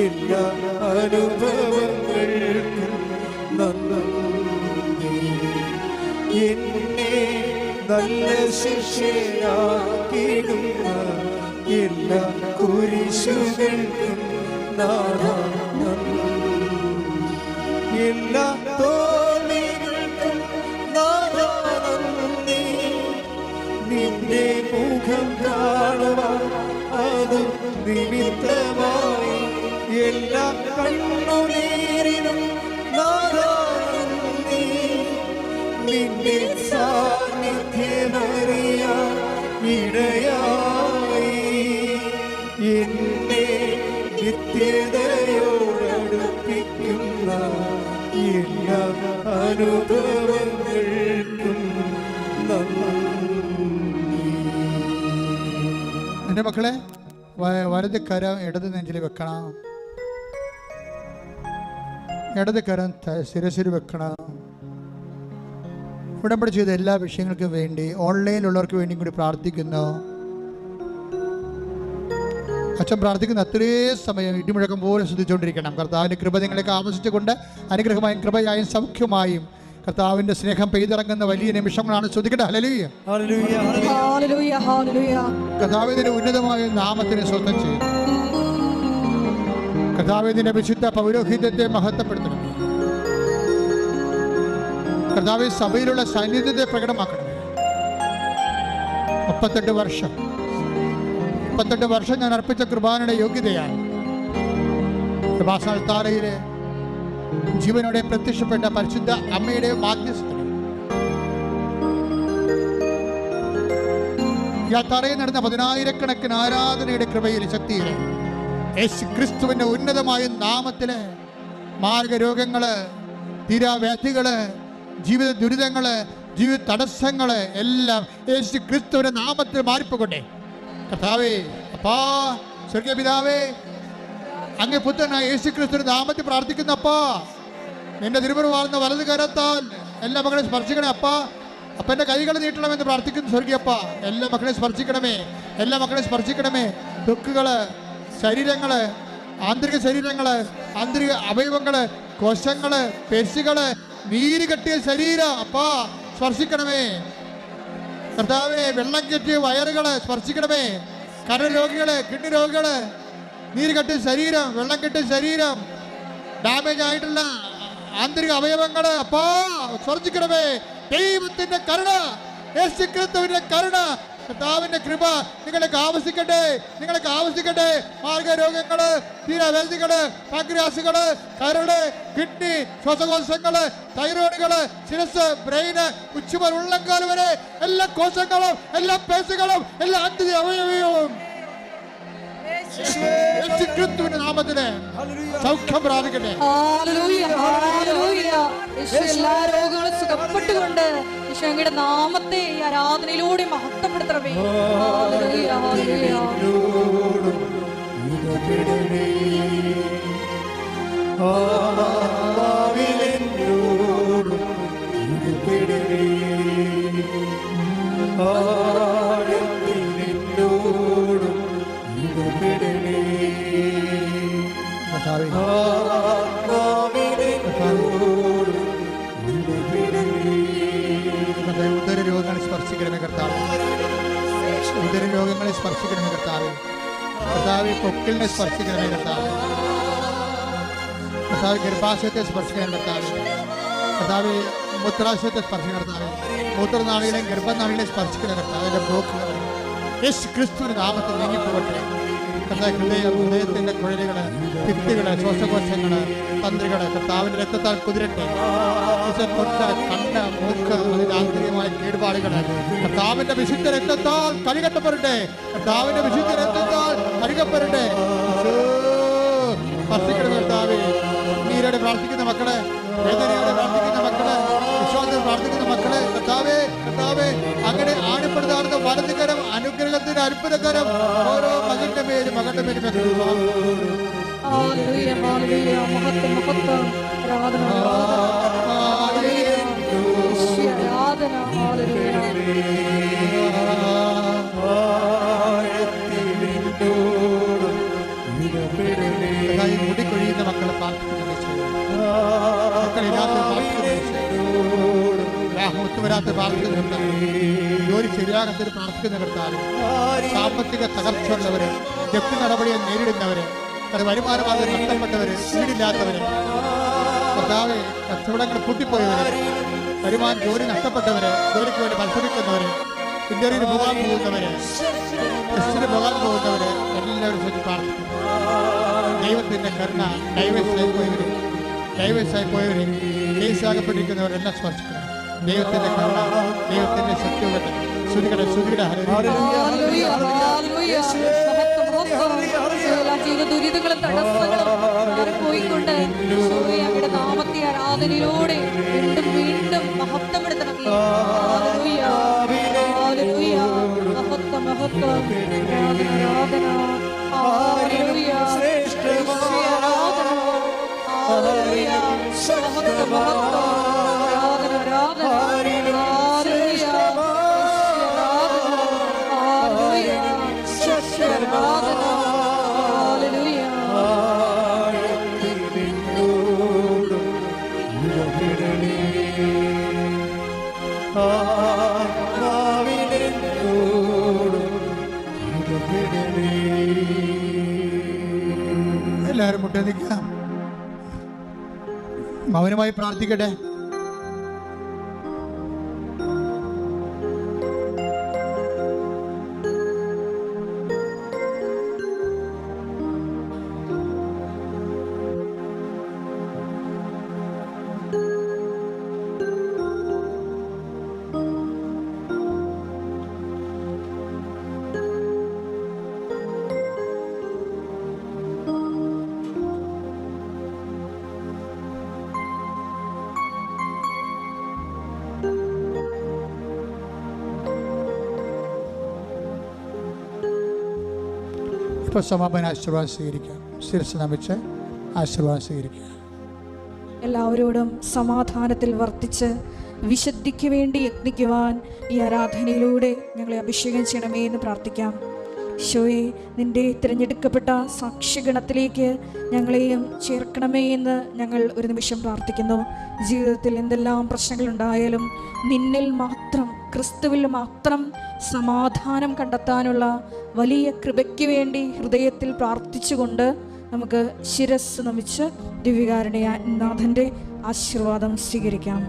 എല്ലാ അനുഭവങ്ങൾക്കും നന്ദി. എന്നെ നല്ല ശിക്ഷയാക്കിടുന്ന എല്ലാ കുരിശുകൾക്കും നാഥാ നന്ദി. എല്ലാ തോൽവികൾക്കും നാഥാ നന്ദി. നിന്റെ മുഖം കാണുവാൻ അത് നിമിത്തമായി എല്ലാ കണ്ണുനീരിനും നാഥാ നന്ദി. നിന്റെ സാന്നിധ്യമറിയാൻ ഇടയായി എന്നെ നിത്യതയോടടുപ്പിക്കുന്ന എല്ലാ അനുഭവങ്ങൾക്കും നന്ദി. എൻ്റെ മക്കളെ, വലത് കരം ഇടത് നെഞ്ചിൽ വെക്കണം, ഇടത് കരം ശിരസിൽ വെക്കണം. ഉടമ്പടി ചെയ്ത എല്ലാ വിഷയങ്ങൾക്കും വേണ്ടി ഓൺലൈനിലുള്ളവർക്ക് വേണ്ടിയും കൂടി പ്രാർത്ഥിക്കുന്നു. അച്ഛൻ പ്രാർത്ഥിക്കുന്ന അത്രയും സമയം ഇടിമുഴക്കം പോലെ ശ്രദ്ധിച്ചുകൊണ്ടിരിക്കണം. കർത്താവിൻ്റെ കൃപ നിങ്ങളെയൊക്കെ ആവശ്യിച്ചുകൊണ്ട് അനുഗ്രഹമായും കൃപയായും സൗഖ്യമായും കർത്താവിൻ്റെ സ്നേഹം പെയ്തിറങ്ങുന്ന വലിയ നിമിഷങ്ങളാണ്. ശ്രദ്ധിക്കട്ടെ. ഹല്ലേലൂയ, ഹല്ലേലൂയ, ഹല്ലേലൂയ. കർത്താവിന്റെ ഉന്നതമായ നാമത്തിന് സ്വന്തം ചെയ്യും. കർത്താവിന്റെ വിശുദ്ധ പൗരോഹിത്യത്തെ മഹത്വപ്പെടുത്തണം. കർത്താവ് സഭയിലുള്ള സാന്നിധ്യത്തെ പ്രകടമാക്കണം. 38 വർഷം ഞാൻ അർപ്പിച്ച കൃപാനയുടെ യോഗ്യതയായി കൃപാസനത്താരയിലെ ജീവനോടെ പ്രത്യക്ഷപ്പെട്ട പരിശുദ്ധ അമ്മയുടെ മാധ്യസ്ഥത ഈ തറയിൽ നടന്ന 10,000-കണക്കിന് ആരാധനയുടെ കൃപയിൽ ശക്തിയിൽ യേശു ക്രിസ്തുവിന്റെ ഉന്നതമായ നാമത്തില് മാർഗരോഗങ്ങള്, തീരാവ്യാധികള്, ജീവിത ദുരിതങ്ങള്, ജീവിത തടസ്സങ്ങള് എല്ലാം യേശു ക്രിസ്തുവിന്റെ നാമത്തിൽ മാറിപ്പോകട്ടെ. കർത്താവേ, അപ്പാ, സ്വർഗീയ പിതാവേ, അങ്ങേ പുത്രനായ യേശു ക്രിസ്തുവിന്റെ നാമത്തിൽ പ്രാർത്ഥിക്കുന്ന അപ്പാ, നിന്റെ തിരുമുറിവാർന്ന വലത് കരത്താൽ എല്ലാ മക്കളെ സ്പർശിക്കണേ അപ്പാ. അപ്പൻ്റെ കൈകൾ നീട്ടണമെന്ന് പ്രാർത്ഥിക്കുന്നു സ്വർഗീയപ്പ. എല്ലാ മക്കളെ സ്പർശിക്കണമേ, എല്ലാ മക്കളെ സ്പർശിക്കണമേ. ത്വക്കുകള്, ശരീരങ്ങള്, ആന്തരിക ശരീരങ്ങള്, ആന്തരിക അവയവങ്ങള്, കോശങ്ങള്, പേശികള്, നീര് കെട്ടിയ ശരീരം അപ്പാ സ്പർശിക്കണമേ. കർത്താവേ, വെള്ളം കെട്ടിയ വയറുകള് സ്പർശിക്കണമേ. കരൾ രോഗികള്, കിഡ്നി രോഗികള്, നീര് കെട്ടിയ ശരീരം, വെള്ളം കെട്ടിയ ശരീരം, ഡാമേജ് ആയിട്ടുള്ള ആന്തരിക അവയവങ്ങള് അപ്പാ സ്പർശിക്കണമേ. ദൈവത്തിന്റെ കരുണ, യേശു ക്രിസ്തുവിന്റെ കരുണ, കർത്താവിന്റെ കൃപ നിങ്ങൾക്ക് ആവശ്യിക്കട്ടെ, നിങ്ങൾക്ക് ആവശ്യിക്കട്ടെ. മാർഗരോഗങ്ങള്, തീരാവേദികള്, പാങ്ക്രിയാസുകള്, കരള്, കിഡ്നി, ശ്വാസകോശങ്ങള്, തൈറോയിഡുകള്, ശിരസ്, ബ്രെയിന്, ഉച്ചുമുതൽ ഉള്ളംകാല് വരെ എല്ലാ കോശങ്ങളും, എല്ലാ പേശികളും, എല്ലാ ആന്തരിക അവയവവും യേശു ക്രിസ്തുവിന്റെ നാമത്തില് സൗഖ്യം പ്രാപിക്കട്ടെ. Hallelujah, hallelujah. യേശു എല്ലാ രോഗങ്ങളും സുഖപ്പെട്ടുകൊണ്ട് യേശുവിന്റെ നാമത്തെ ഈ ആരാധനയിലൂടെ മഹത്വപ്പെടുത്തണമേ. Hallelujah, hallelujah. ഉദരരോഗങ്ങളെ സ്പർശിക്കണമേ കർത്താവ്, ഉദരരോഗങ്ങളെ സ്പർശിക്കണമേ കർത്താവ്. കർത്താവ് പൊക്കിളിനെ സ്പർശിക്കണമേ കർത്താവ്. കർത്താവ് ഗർഭാശയത്തെ സ്പർശിക്കണം കർത്താവ്. കർത്താവ് മൂത്രാശയത്തെ സ്പർശിക്കണം കർത്താവ്. മൂത്രനാളികളെയും ഗർഭനാളികളെ സ്പർശിക്കണം കർത്താവ്. അതിന്റെ ബ്ലോക്കുകൾ യേശു ക്രിസ്തുവിന്റെ നാമത്തിൽ നീങ്ങിപ്പോകട്ടെ. കർത്താവ് ഹൃദയത്തിന്റെ കുഴലുകള്, ഭിത്തികള്, ശ്വാസകോശങ്ങള്, തന്ത്രികള് കർത്താവിന്റെ രക്തത്താൽ കുതിരട്ടെ. തൊട്ട, കണ്ണ്, മൂക്ക്, അതിന്റെ ആന്തരികമായ കേടുപാടുകള് കർത്താവിന്റെ വിശുദ്ധ രക്തത്താൽ കഴുകപ്പെടട്ടെ. കർത്താവിന്റെ വിശുദ്ധ രക്തത്താൽ കഴുകപ്പെടട്ടെ. സ്പർശിക്കണം കർത്താവേ. നീരോടെ പ്രാർത്ഥിക്കുന്ന മക്കള്, വേദനയോടെ പ്രാർത്ഥിക്കുന്ന മക്കള്, വിശ്വാസത്തിൽ പ്രാർത്ഥിക്കുന്ന മക്കള് കർത്താവേ, കർത്താവേ, അങ്ങനെ ആണിപ്പെടുത്താറുന്ന വലതുകരം, അനുഗ്രഹത്തിന്റെ അത്ഭുതകരം ഓരോ മകന്റെ പേരും മകന്റെ പേരും ഹല്ലേലൂയ, ഹല്ലേലൂയ. മഹത്വം, മഹത്വം. ആരാധന, ഹല്ലേലൂയ. ആരാധന, ഹല്ലേലൂയ. എന്നോട് ഇടപെടണേ. കർത്താവേ, മുടി കൊഴിയുന്ന മക്കളെ പ്രാർത്ഥിക്കുന്നു ഈശോയെ. മക്കളില്ലാത്ത പ്രാർത്ഥിക്കുന്നു ഈശോയെ. വിവാഹം ഒത്തുവരാത്ത പ്രാർത്ഥിക്കുന്നുണ്ട്. ജോലി ശരിയാകാത്തൊരു പ്രാർത്ഥിക്കുന്ന കർത്താവ്, സാമ്പത്തിക തകർച്ചയുള്ളവര്, ജപ്തി നടപടിയെ നേരിടുന്നവര്, അത് വരുമാനമാർഗം നഷ്ടപ്പെട്ടവര്, വീടില്ലാത്തവര്, കർത്താവെ കച്ചവടങ്ങൾ പൂട്ടിപ്പോയവര്, വരുമാനം ജോലി നഷ്ടപ്പെട്ടവര്, ജോലിക്ക് വേണ്ടി മത്സരിക്കുന്നവര്, ഇന്റർവ്യൂവിന് പോകാൻ പോകുന്നവര്, ടെസ്റ്റിന് പോകാൻ പോകുന്നവര്, എല്ലാവരും ചൊല്ലി പ്രാർത്ഥിക്കുന്നു. ദൈവത്തിന്റെ കരുണ ഡൈവേഴ്സായി പോയവര്, കേസാകപ്പെട്ടിരിക്കുന്നവരെല്ലാം സ്പർശിക്കുന്നു. ദൈവത്തിന്റെ കരുണ, ദൈവത്തിന്റെ ശക്തിയുടെ ശ്രുതികട ഹല്ലേലൂയ, ഹല്ലേലൂയ. എല്ലാ ജീവിത ദുരിതങ്ങളും തടസ്സങ്ങളും മാറിപ്പോയിക്കൊണ്ട് ഈശോയെ അങ്ങയുടെ നാമത്തെ ആരാധനയിലൂടെ വീണ്ടും വീണ്ടും മഹത്വപ്പെടുത്തണമേ. Hallelujah, hallelujah. മഹത്വം, മഹത്വം, ആരാധന, ആരാധന. ഹല്ലേലൂയ, ഈശോയെ ആരാധന. ഹല്ലേലൂയ, മഹത്വം, മഹത്വം, ആരാധന, ആരാധന. ഹല്ലേലൂയ, ഈശോയെ ആരാധന. ഹല്ലേലൂയ, ഈശോയെ ആരാധന. ഹല്ലേലൂയ. എന്നോട് ഇടപെടണേ. ആത്മാവിനെന്നോട് ഇടപെടണേ. എല്ലാവരും മുട്ടേ നിൽക്കാം. മൗനമായി പ്രാർത്ഥിക്കട്ടെ. ഇപ്പോൾ സമാപന ആശീർവാദം സ്വീകരിക്കാം. ശിരസ് നമിച്ച് ആശീർവാദം സ്വീകരിക്കുക. എല്ലാവരോടും സമാധാനത്തിൽ വർത്തിച്ച് വിശുദ്ധിക്ക് വേണ്ടി യത്നിക്കുവാൻ ഈ ആരാധനയിലൂടെ ഞങ്ങളെ അഭിഷേകം ചെയ്യണമേ എന്ന് പ്രാർത്ഥിക്കാം. ഈശോയെ, നിന്റെ തിരഞ്ഞെടുക്കപ്പെട്ട സാക്ഷിഗണത്തിലേക്ക് ഞങ്ങളെയും ചേർക്കണമേ എന്ന് ഞങ്ങൾ ഒരു നിമിഷം പ്രാർത്ഥിക്കുന്നു. ജീവിതത്തിൽ എന്തെല്ലാം പ്രശ്നങ്ങളുണ്ടായാലും നിന്നിൽ മാത്രം, ക്രിസ്തുവിൽ മാത്രം സമാധാനം കണ്ടെത്താനുള്ള വലിയ കൃപയ്ക്ക് വേണ്ടി ഹൃദയത്തിൽ പ്രാർത്ഥിച്ചുകൊണ്ട് നമുക്ക് ശിരസ് നമിച്ച് ദിവ്യകാരുണ്യനാഥൻ്റെ ആശീർവാദം സ്വീകരിക്കാം.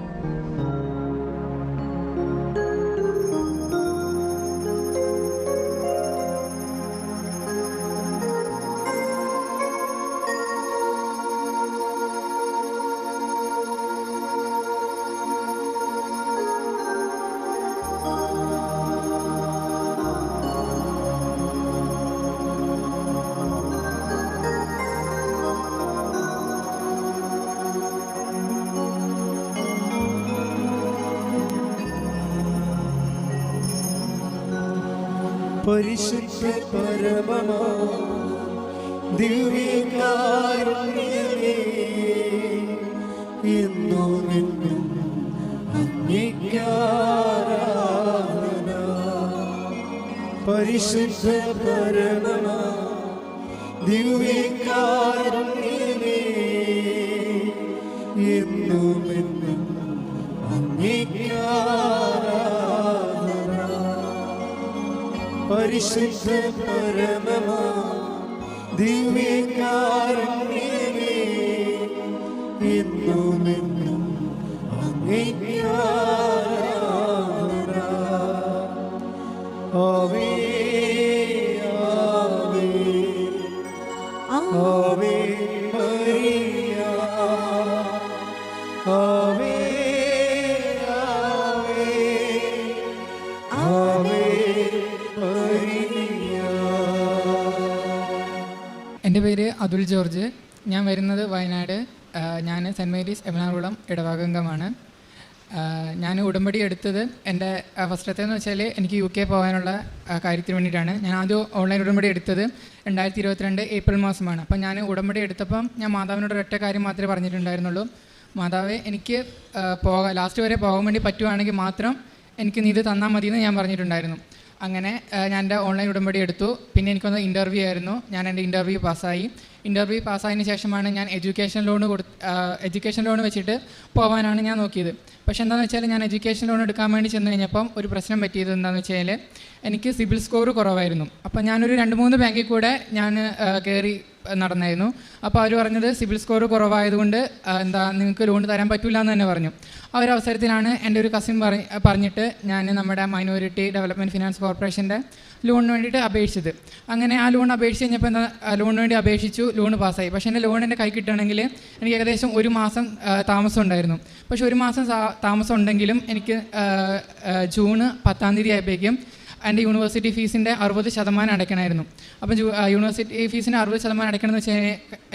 പരിശുദ്ധ പരമമാ ദിവ്യകാരുണ്യമേ, എന്നും എന്നും അങ്ങേയ്ക്കാരാധന. പരിശുദ്ധ പരമമാ ദിവ്യകാരുണ്യമേ, എന്നും എന്നും അങ്ങേയ്ക്കാരാധന. പരിശുദ്ധ പരമമാ ദിവ്യകാരുണ്യമേ, എന്നും എന്നും അങ്ങേയ്ക്കാരാധന. ആവേ ആവേ ആവേ മരിയ, ആവേ ആവേ ആവേ മരിയ. എൻ്റെ പേര് അതുൽ ജോർജ്. ഞാൻ വരുന്നത് വയനാട്. ഞാൻ സെൻറ്റ് മേരീസ് എറണാകുളം ഇടവകാംഗമാണ്. ഞാൻ ഉടമ്പടി എടുത്തത് എൻ്റെ ഫസ്റ്റത്തേന്ന് വെച്ചാൽ എനിക്ക് UK പോകാനുള്ള കാര്യത്തിന് വേണ്ടിയിട്ടാണ്. ഞാൻ ആദ്യം ഓൺലൈൻ ഉടമ്പടി എടുത്തത് 2022 ഏപ്രിൽ മാസമാണ്. അപ്പം ഞാൻ ഉടമ്പടി എടുത്തപ്പം ഞാൻ മാതാവിനോട് ഒരൊറ്റ കാര്യം മാത്രമേ പറഞ്ഞിട്ടുണ്ടായിരുന്നുള്ളൂ. മാതാവേ, എനിക്ക് ലാസ്റ്റ് വരെ പോകാൻ വേണ്ടി പറ്റുവാണെങ്കിൽ മാത്രം എനിക്ക് നീ ഇത് തന്നാൽ മതിയെന്ന് ഞാൻ പറഞ്ഞിട്ടുണ്ടായിരുന്നു. അങ്ങനെ ഞാൻ എൻ്റെ ഓൺലൈൻ ഉടമ്പടി എടുത്തു. പിന്നെ എനിക്കൊന്ന് ഇൻ്റർവ്യൂ ആയിരുന്നു. ഞാൻ എൻ്റെ ഇൻ്റർവ്യൂ പാസ്സായി. ഇൻ്റർവ്യൂ പാസ്സായതിന് ശേഷമാണ് ഞാൻ എഡ്യൂക്കേഷൻ ലോൺ വെച്ചിട്ട് പോകാനാണ് ഞാൻ നോക്കിയത്. പക്ഷേ എന്താണെന്ന് വെച്ചാൽ ഞാൻ എഡ്യൂക്കേഷൻ ലോൺ എടുക്കാൻ വേണ്ടി ചെന്ന് കഴിഞ്ഞപ്പം ഒരു പ്രശ്നം പറ്റിയത് എന്താണെന്ന് വെച്ചാൽ എനിക്ക് സിബിൽ സ്കോർ കുറവായിരുന്നു. അപ്പോൾ ഞാനൊരു 2-3 ബാങ്കിൽ കൂടെ ഞാൻ കയറി നടന്നായിരുന്നു. അപ്പോൾ അവർ പറഞ്ഞത് സിബിൽ സ്കോർ കുറവായതുകൊണ്ട് നിങ്ങൾക്ക് ലോൺ തരാൻ പറ്റില്ല എന്ന് തന്നെ പറഞ്ഞു. ആ ഒരു അവസരത്തിലാണ് എൻ്റെ ഒരു കസിൻ പറഞ്ഞിട്ട് ഞാൻ നമ്മുടെ മൈനോറിറ്റി ഡെവലപ്മെൻറ്റ് ഫിനാൻസ് കോർപ്പറേഷൻ്റെ ലോണിന് വേണ്ടിയിട്ട് അപേക്ഷിച്ചത്. അങ്ങനെ ആ ലോൺ അപേക്ഷിച്ച് കഴിഞ്ഞപ്പോൾ ലോണിന് വേണ്ടി അപേക്ഷിച്ചു, ലോൺ പാസ്സായി. പക്ഷേ എൻ്റെ ലോൺ എൻ്റെ കൈ കിട്ടണമെങ്കിൽ എനിക്ക് ഏകദേശം 1 മാസം താമസം ഉണ്ടായിരുന്നു. പക്ഷേ 1 മാസം താമസം ഉണ്ടെങ്കിലും എനിക്ക് ജൂൺ 10-ാം തീയതി ആയപ്പോഴേക്കും എൻ്റെ യൂണിവേഴ്സിറ്റി ഫീസിൻ്റെ 60% അടയ്ക്കണമായിരുന്നു. അപ്പം യൂണിവേഴ്സിറ്റി ഫീസിൻ്റെ 60% അടയ്ക്കണമെന്ന് വെച്ചാൽ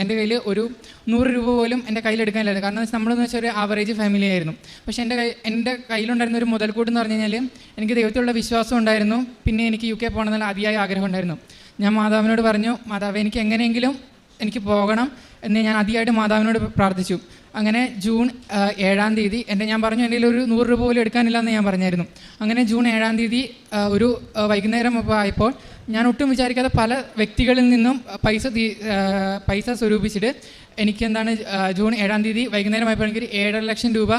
എൻ്റെ കയ്യിൽ ഒരു 100 രൂപ പോലും എൻ്റെ കയ്യിലെടുക്കാനില്ലായിരുന്നു. കാരണം നമ്മളെന്ന് വെച്ചാൽ ഒരു ആവറേജ് ഫാമിലി ആയിരുന്നു. പക്ഷേ എൻ്റെ കയ്യിലുണ്ടായിരുന്ന ഒരു മുതൽക്കൂട്ട് എന്ന് പറഞ്ഞു കഴിഞ്ഞാൽ എനിക്ക് ദൈവത്തിലുള്ള വിശ്വാസം ഉണ്ടായിരുന്നു. പിന്നെ എനിക്ക് UK പോകണമെന്നുള്ള അതിയായ ആഗ്രഹം ഉണ്ടായിരുന്നു. ഞാൻ മാതാവിനോട് പറഞ്ഞു, മാതാവ് എനിക്ക് എങ്ങനെയെങ്കിലും എനിക്ക് പോകണം എന്ന് ഞാൻ അതിയായിട്ട് മാതാവിനോട് പ്രാർത്ഥിച്ചു. അങ്ങനെ ജൂൺ 7-ാം തീയതി ഞാൻ പറഞ്ഞു എൻ്റെ ഒരു 100 രൂപ പോലും എടുക്കാനില്ല എന്ന് ഞാൻ പറഞ്ഞായിരുന്നു. അങ്ങനെ ജൂൺ 7-ാം തീയതി ഒരു വൈകുന്നേരം ആയപ്പോൾ ഞാൻ ഒട്ടും വിചാരിക്കാതെ പല വ്യക്തികളിൽ നിന്നും പൈസ സ്വരൂപിച്ചിട്ട് എനിക്ക് ജൂൺ 7-ാം തീയതി വൈകുന്നേരം ആയപ്പോൾ എനിക്ക് 7.5 ലക്ഷം രൂപ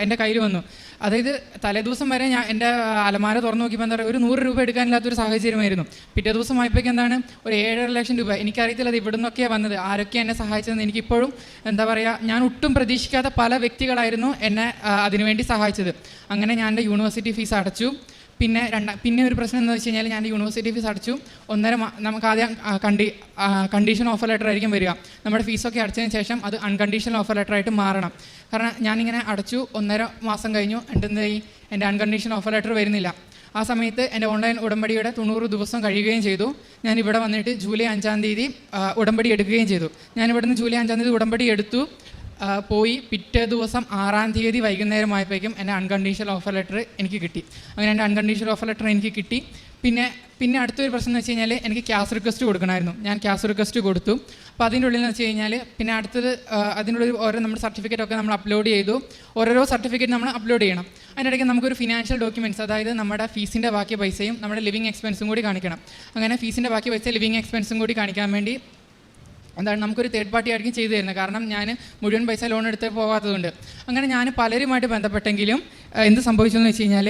എൻ്റെ കയ്യിൽ വന്നു. അതായത് തലേദിവസം വരെ ഞാൻ എൻ്റെ അലമാര തുറന്നു നോക്കിയപ്പോൾ ഒരു 100 രൂപ എടുക്കാനില്ലാത്തൊരു സാഹചര്യമായിരുന്നു. പിറ്റേ ദിവസം ആയപ്പോഴേക്കും ഒരു 7.5 ലക്ഷം രൂപ. എനിക്കറിയത്തില്ല അത് ഇവിടെ നിന്നൊക്കെയാണ് വന്നത്, ആരൊക്കെയാണ് എന്നെ സഹായിച്ചതെന്ന്. എനിക്കിപ്പോഴും ഞാൻ ഒട്ടും പ്രതീക്ഷിക്കാത്ത പല വ്യക്തികളായിരുന്നു എന്നെ അതിനുവേണ്ടി സഹായിച്ചത്. അങ്ങനെ ഞാൻ എൻ്റെ യൂണിവേഴ്സിറ്റി ഫീസ് അടച്ചു. പിന്നെ ഒരു പ്രശ്നം എന്താണെന്ന് വെച്ച് കഴിഞ്ഞാൽ ഞാൻ യൂണിവേഴ്സിറ്റി ഫീസ് അടച്ചു. നമുക്ക് ആദ്യം കണ്ടീഷൻ ഓഫർ ലെറ്റർ ആയിരിക്കും വരിക. നമ്മുടെ ഫീസൊക്കെ അടച്ചതിന് ശേഷം അത് അൺകണ്ടീഷണൽ ഓഫർ ലെറ്റർ ആയിട്ട് മാറണം. കാരണം ഞാനിങ്ങനെ അടച്ചു 1.5 മാസം കഴിഞ്ഞു, എൻ്റെ അൺകണ്ടീഷണൽ ഓഫർ ലെറ്റർ വരുന്നില്ല. ആ സമയത്ത് എൻ്റെ ഓൺലൈൻ ഉടമ്പടിയുടെ 90 ദിവസം കഴിയുകയും ചെയ്തു. ഞാൻ ഇവിടെ വന്നിട്ട് ജൂലൈ 5-ാം തീയതി ഉടമ്പടി എടുക്കുകയും ചെയ്തു. ഞാൻ ഇവിടുന്ന് ജൂലൈ 5-ാം തീയതി ഉടമ്പടി എടുത്തു, പോയി. പിറ്റേ ദിവസം 6-ാം തീയതി വൈകുന്നേരം ആയപ്പോഴേക്കും എൻ്റെ അൺകണ്ടീഷണൽ ഓഫർ ലെറ്റർ എനിക്ക് കിട്ടി. അങ്ങനെ എൻ്റെ അൺകണ്ടീഷണൽ ഓഫർ ലെറ്റർ എനിക്ക് കിട്ടി. പിന്നെ അടുത്തൊരു പ്രശ്നം എന്ന് വെച്ച് കഴിഞ്ഞാൽ എനിക്ക് ക്യാഷ് റിക്വസ്റ്റ് കൊടുക്കണമായിരുന്നു. ഞാൻ ക്യാഷ് റിക്വസ്റ്റ് കൊടുത്തു. അപ്പോൾ അതിൻ്റെ ഉള്ളിൽ എന്ന് വെച്ച് കഴിഞ്ഞാൽ പിന്നെ അടുത്തത് അതിനുള്ളിൽ ഓരോ നമ്മുടെ സർട്ടിഫിക്കറ്റൊക്കെ നമ്മൾ അപ്ലോഡ് ചെയ്തു. ഓരോരോ സർട്ടിഫിക്കറ്റ് നമ്മൾ അപ്ലോഡ് ചെയ്യണം. അതിനിടയ്ക്ക് നമുക്കൊരു ഫിനാൻഷ്യൽ ഡോക്യുമെൻറ്റ്സ്, അതായത് നമ്മുടെ ഫീസിൻ്റെ ബാക്കി പൈസയും നമ്മുടെ ലിവിങ് എക്സ്പെൻസും കൂടി കാണിക്കണം. അങ്ങനെ ഫീസിൻ്റെ ബാക്കി പൈസ ലിവിങ് എക്സ്പെൻസും കൂടി കാണിക്കാൻ വേണ്ടി നമുക്കൊരു തേർഡ് പാർട്ടി ആയിരിക്കും ചെയ്തു തരുന്നത്. കാരണം ഞാൻ മുഴുവൻ പൈസ ലോൺ എടുത്ത് പോകാത്തതുകൊണ്ട്. അങ്ങനെ ഞാൻ പലരുമായിട്ട് ബന്ധപ്പെട്ടെങ്കിലും എന്ത് സംഭവിച്ചു എന്ന് വെച്ച് കഴിഞ്ഞാൽ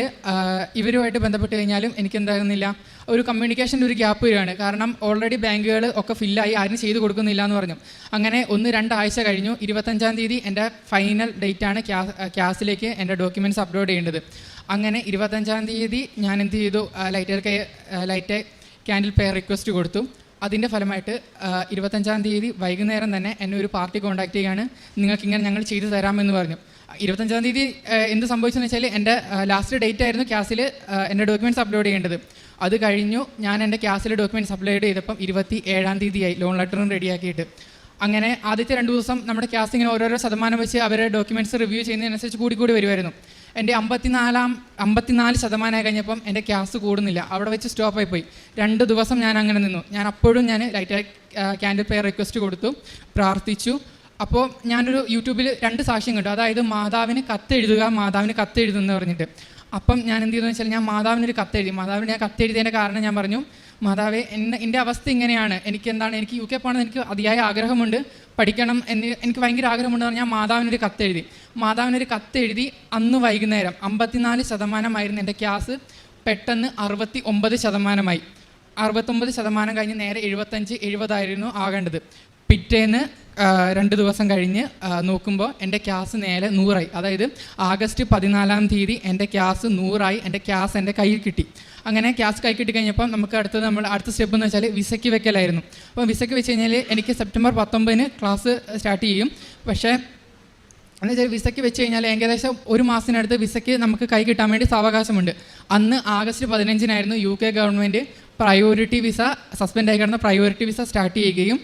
ഇവരുമായിട്ട് ബന്ധപ്പെട്ട് കഴിഞ്ഞാലും എനിക്കെന്താകുന്നില്ല, ഒരു കമ്മ്യൂണിക്കേഷൻ്റെ ഒരു ഗ്യാപ്പ് വരികയാണ്. കാരണം ഓൾറെഡി ബാങ്കുകൾ ഒക്കെ ഫില്ലായി, ആരും ചെയ്ത് കൊടുക്കുന്നില്ല എന്ന് പറഞ്ഞു. അങ്ങനെ 1-2 ആഴ്ച കഴിഞ്ഞു. 25-ാം തീയതി എൻ്റെ ഫൈനൽ ഡേറ്റാണ് ക്യാഷിലേക്ക് എൻ്റെ ഡോക്യുമെൻറ്റ്സ് അപ്ലോഡ് ചെയ്യേണ്ടത്. അങ്ങനെ 25-ാം തീയതി ഞാൻ എന്ത് ചെയ്തു, ലൈറ്റ് ക്യാൻഡിൽ പേ റിക്വസ്റ്റ് കൊടുത്തു. അതിൻ്റെ ഫലമായിട്ട് 25-ാം തീയതി വൈകുന്നേരം തന്നെ എന്നെ ഒരു പാർട്ടി കോൺടാക്ട് ചെയ്യുകയാണ്, നിങ്ങൾക്കിങ്ങനെ ഞങ്ങൾ ചെയ്തു തരാമെന്ന് പറഞ്ഞു. 25-ാം തീയതി എന്ത് സംഭവിച്ചെന്ന് വെച്ചാൽ എൻ്റെ ലാസ്റ്റ് ഡേറ്റ് ആയിരുന്നു ക്യാഷിൽ എൻ്റെ ഡോക്യുമെൻറ്റ്സ് അപ്ലോഡ് ചെയ്യേണ്ടത്. അത് കഴിഞ്ഞു. ഞാൻ എൻ്റെ ക്യാഷിൽ ഡോക്യുമെൻറ്റ്സ് അപ്ലോഡ് ചെയ്തപ്പം 27-ാം തീയതിയായി ലോൺ ലെറ്ററും റെഡിയാക്കിയിട്ട്. അങ്ങനെ ആദ്യത്തെ 2 ദിവസം നമ്മുടെ ക്യാഷ് ഇങ്ങനെ ഓരോരോ ശതമാനം വെച്ച് അവരുടെ ഡോക്യുമെൻറ്റ്സ് റിവ്യൂ ചെയ്യുന്നതിനനുസരിച്ച് കൂടി വരുമായിരുന്നു. എൻ്റെ 54% കഴിഞ്ഞപ്പം എൻ്റെ ക്യാഷ് കൂടുന്നില്ല. അവിടെ വെച്ച് സ്റ്റോപ്പായി പോയി. 2 ദിവസം ഞാൻ അങ്ങനെ നിന്നു. അപ്പോഴും ലൈറ്റായി ക്യാൻഡിൽ പേ റിക്വസ്റ്റ് കൊടുത്തു, പ്രാർത്ഥിച്ചു. അപ്പോൾ ഞാനൊരു യൂട്യൂബിൽ 2 സാക്ഷ്യം കണ്ടു. അതായത് മാതാവിന് കത്തെഴുതുമെന്ന് പറഞ്ഞിട്ട്. അപ്പം ഞാൻ എന്ത് ചെയ്തെന്ന് വെച്ചാൽ ഞാൻ മാതാവിനൊരു കത്തെഴുതി. ഞാൻ കത്തെഴുതിയതിൻ്റെ കാരണം ഞാൻ പറഞ്ഞു, മാതാവേ എൻ്റെ അവസ്ഥ ഇങ്ങനെയാണ്, എനിക്ക് UK പോകണമെന്ന് എനിക്ക് അതിയായ ആഗ്രഹമുണ്ട്, പഠിക്കണം എന്ന് എനിക്ക് ഭയങ്കര ആഗ്രഹമുണ്ട്. ഞാൻ മാതാവിനൊരു കത്തെഴുതി. അന്ന് വൈകുന്നേരം 54% എൻ്റെ ക്യാഷ് പെട്ടെന്ന് 69%. 69% കഴിഞ്ഞ് നേരെ 75-70 ആകേണ്ടത്. പിറ്റേന്ന് 2 ദിവസം കഴിഞ്ഞ് നോക്കുമ്പോൾ എൻ്റെ ക്യാഷ് നേരെ 100 അതായത് ആഗസ്റ്റ് 14-ാം തീയതി എൻ്റെ ക്യാഷ് 100 എൻ്റെ ക്യാഷ് എൻ്റെ കയ്യിൽ കിട്ടി. അങ്ങനെ ക്യാഷ് കൈ കിട്ടി കഴിഞ്ഞപ്പോൾ നമുക്ക് അടുത്ത സ്റ്റെപ്പ് എന്ന് വെച്ചാൽ വിസയ്ക്ക് വെക്കലായിരുന്നു. അപ്പോൾ വിസയ്ക്ക് വെച്ച് കഴിഞ്ഞാൽ എനിക്ക് സെപ്റ്റംബർ 19 ക്ലാസ് സ്റ്റാർട്ട് ചെയ്യും. പക്ഷേ എന്ന് വെച്ചാൽ വിസയ്ക്ക് വെച്ച് കഴിഞ്ഞാൽ ഏകദേശം 1 മാസത്തിനടുത്ത് വിസയ്ക്ക് നമുക്ക് കൈ കിട്ടാൻ വേണ്ടി സാവകാശമുണ്ട്. അന്ന് ആഗസ്റ്റ് 15-നായിരുന്നു UK government priority visa suspend ആയി കിടന്ന പ്രയോറിറ്റി വിസ സ്റ്റാർട്ട് ചെയ്യുകയും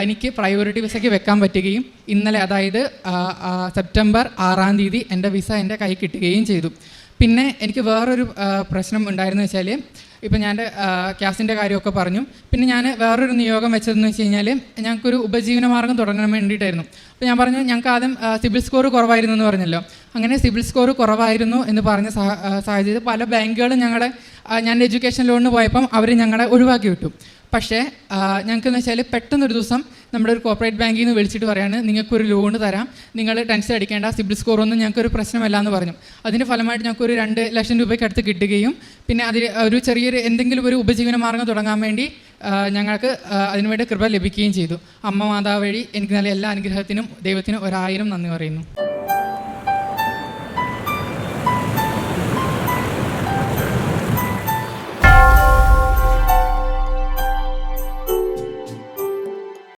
എനിക്ക് പ്രയോറിറ്റി വിസയ്ക്ക് വെക്കാൻ പറ്റുകയും ഇന്നലെ അതായത് സെപ്റ്റംബർ 6-ാം തീയതി എൻ്റെ വിസ എൻ്റെ കൈ കിട്ടുകയും ചെയ്തു. പിന്നെ എനിക്ക് വേറൊരു പ്രശ്നം ഉണ്ടായിരുന്നു വെച്ചാൽ, ഇപ്പം ഞാൻ ക്യാസിൻ്റെ കാര്യമൊക്കെ പറഞ്ഞു. പിന്നെ ഞാൻ വേറൊരു നിയോഗം വെച്ചതെന്ന് വെച്ച് കഴിഞ്ഞാൽ, ഞങ്ങൾക്കൊരു ഉപജീവന മാർഗ്ഗം തുടങ്ങാൻ വേണ്ടിയിട്ടായിരുന്നു. അപ്പോൾ ഞാൻ പറഞ്ഞു, ഞങ്ങൾക്ക് ആദ്യം സിബിൽ സ്കോർ കുറവായിരുന്നു എന്ന് പറഞ്ഞല്ലോ. അങ്ങനെ സിബിൽ സ്കോർ കുറവായിരുന്നു എന്ന് പറഞ്ഞ സാഹചര്യത്തിൽ പല ബാങ്കുകളും ഞാൻ എഡ്യൂക്കേഷൻ ലോണിന് പോയപ്പം അവർ ഞങ്ങളെ ഒഴിവാക്കി വിട്ടു. പക്ഷേ ഞങ്ങൾക്കെന്ന് വെച്ചാൽ പെട്ടെന്നൊരു ദിവസം നമ്മുടെ ഒരു കോർപ്പറേറ്റ് ബാങ്കിൽ നിന്ന് വിളിച്ചിട്ട് പറയാണ്, നിങ്ങൾക്കൊരു ലോൺ തരാം, നിങ്ങൾ ടെൻഷൻ അടിക്കേണ്ട, സിബിൽ സ്കോറൊന്നും ഞങ്ങൾക്കൊരു പ്രശ്നമല്ല എന്ന് പറഞ്ഞു. അതിൻ്റെ ഫലമായിട്ട് ഞങ്ങൾക്കൊരു 2 ലക്ഷം രൂപയ്ക്ക് അടുത്ത് കിട്ടുകയും പിന്നെ അതിൽ ഒരു ചെറിയൊരു എന്തെങ്കിലും ഒരു ഉപജീവന മാർഗ്ഗം തുടങ്ങാൻ വേണ്ടി ഞങ്ങൾക്ക് അതിനുവേണ്ടി കൃപ ലഭിക്കുകയും ചെയ്തു. അമ്മ മാതാവ് വഴി എനിക്ക് നല്ല എല്ലാ അനുഗ്രഹത്തിനും ദൈവത്തിനും 1000 നന്ദി പറയുന്നു.